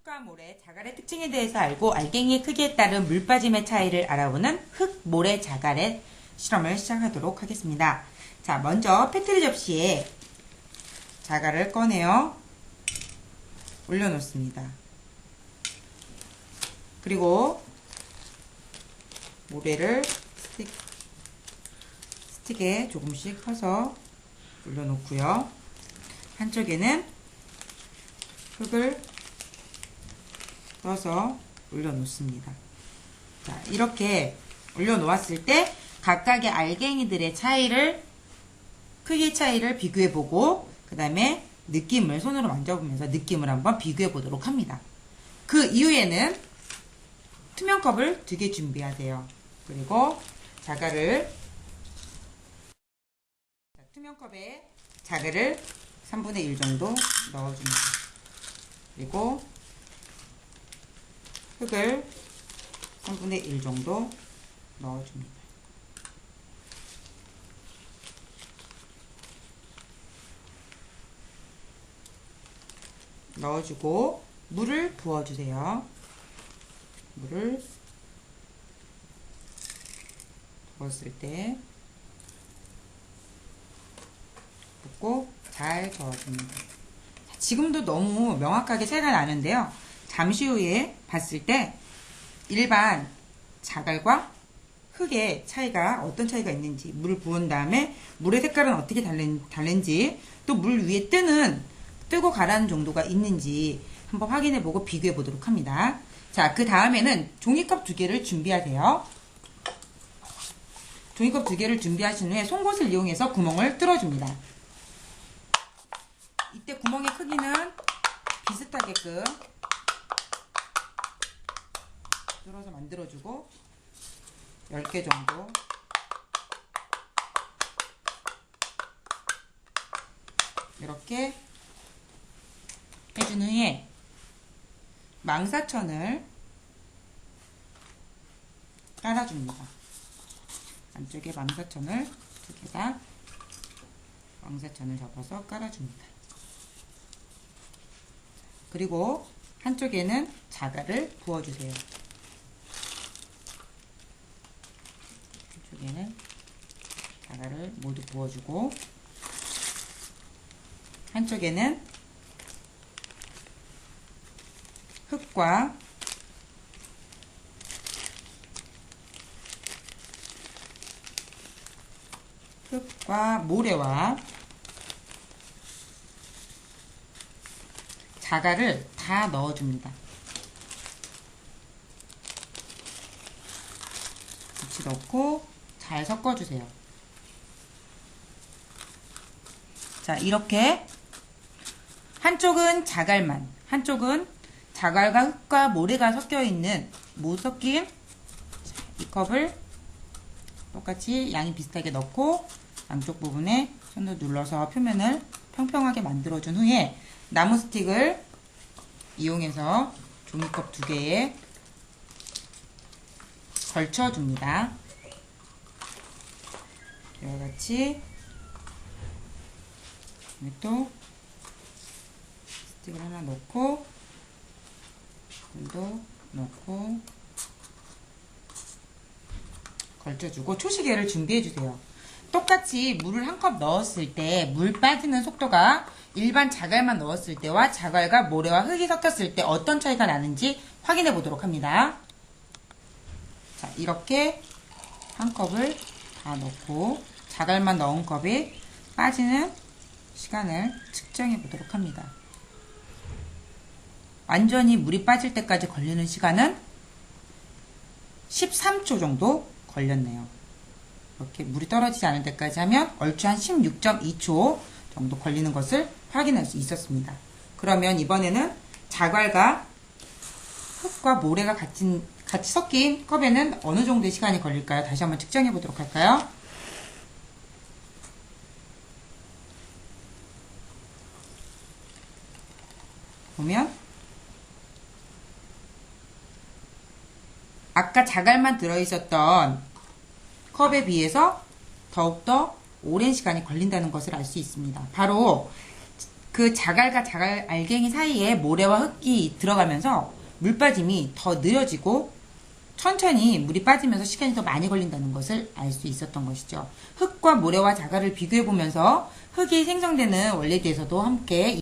흙과 모래, 자갈의 특징에 대해서 알고 알갱이의 크기에 따른 물 빠짐의 차이를 알아보는 흙, 모래, 자갈의 실험을 시작하도록 하겠습니다. 자, 먼저 페트리 접시에 자갈을 꺼내어 올려놓습니다. 그리고 모래를 스틱에 조금씩 퍼서 올려놓고요. 한쪽에는 흙을 떠서 올려놓습니다. 자, 이렇게 올려놓았을 때 각각의 알갱이들의 차이를, 크기 차이를 비교해보고 그 다음에 느낌을 손으로 만져보면서 느낌을 한번 비교해보도록 합니다. 그 이후에는 투명 컵을 2개 준비하세요. 그리고 투명 컵에 자갈을 3분의 1 정도 넣어줍니다. 그리고 흙을 3분의 1 정도 넣어줍니다. 넣어주고 물을 부어주세요. 물을 부었을 때 붓고 잘 저어줍니다. 지금도 너무 명확하게 차이가 나는데요. 잠시 후에 봤을 때 일반 자갈과 흙의 차이가 어떤 차이가 있는지, 물을 부은 다음에 물의 색깔은 어떻게 다른지, 또 물 위에 뜨고 가라앉는 정도가 있는지 한번 확인해보고 비교해보도록 합니다. 자, 그 다음에는 종이컵 2개를 준비하세요. 종이컵 2개를 준비하신 후에 송곳을 이용해서 구멍을 뚫어줍니다. 이때 구멍의 크기는 비슷하게끔 뚫어서 만들어주고 10개 정도 이렇게 해준 후에 망사천을 깔아줍니다. 안쪽에 망사천을 2개다 망사천을 접어서 깔아줍니다. 그리고 한쪽에는 자갈을 부어주세요. 한쪽에는 자갈을 모두 부어주고 한쪽에는 흙과 모래와 자갈을 다 넣어줍니다. 같이 넣고 잘 섞어주세요. 자, 이렇게 한쪽은 자갈만, 한쪽은 자갈과 흙과 모래가 섞여있는 못 섞인 이 컵을 똑같이 양이 비슷하게 넣고 양쪽 부분에 손으로 눌러서 표면을 평평하게 만들어준 후에 나무 스틱을 이용해서 종이컵 2개에 걸쳐줍니다. 이와 같이 또 스틱을 하나 넣고 물도 넣고 걸쳐주고 초시계를 준비해주세요. 똑같이 물을 1컵 넣었을 때 물 빠지는 속도가 일반 자갈만 넣었을 때와 자갈과 모래와 흙이 섞였을 때 어떤 차이가 나는지 확인해 보도록 합니다. 자, 이렇게 1컵을 다 넣고 자갈만 넣은 컵에 빠지는 시간을 측정해 보도록 합니다. 완전히 물이 빠질 때까지 걸리는 시간은 13초 정도 걸렸네요. 이렇게 물이 떨어지지 않을 때까지 하면 얼추 한 16.2초 정도 걸리는 것을 확인할 수 있었습니다. 그러면 이번에는 자갈과 흙과 모래가 같이 섞인 컵에는 어느 정도의 시간이 걸릴까요? 다시 한번 측정해 보도록 할까요? 보면 아까 자갈만 들어있었던 컵에 비해서 더욱더 오랜 시간이 걸린다는 것을 알 수 있습니다. 바로 그 자갈과 자갈 알갱이 사이에 모래와 흙이 들어가면서 물 빠짐이 더 느려지고 천천히 물이 빠지면서 시간이 더 많이 걸린다는 것을 알 수 있었던 것이죠. 흙과 모래와 자갈을 비교해 보면서 흙이 생성되는 원리에 대해서도 함께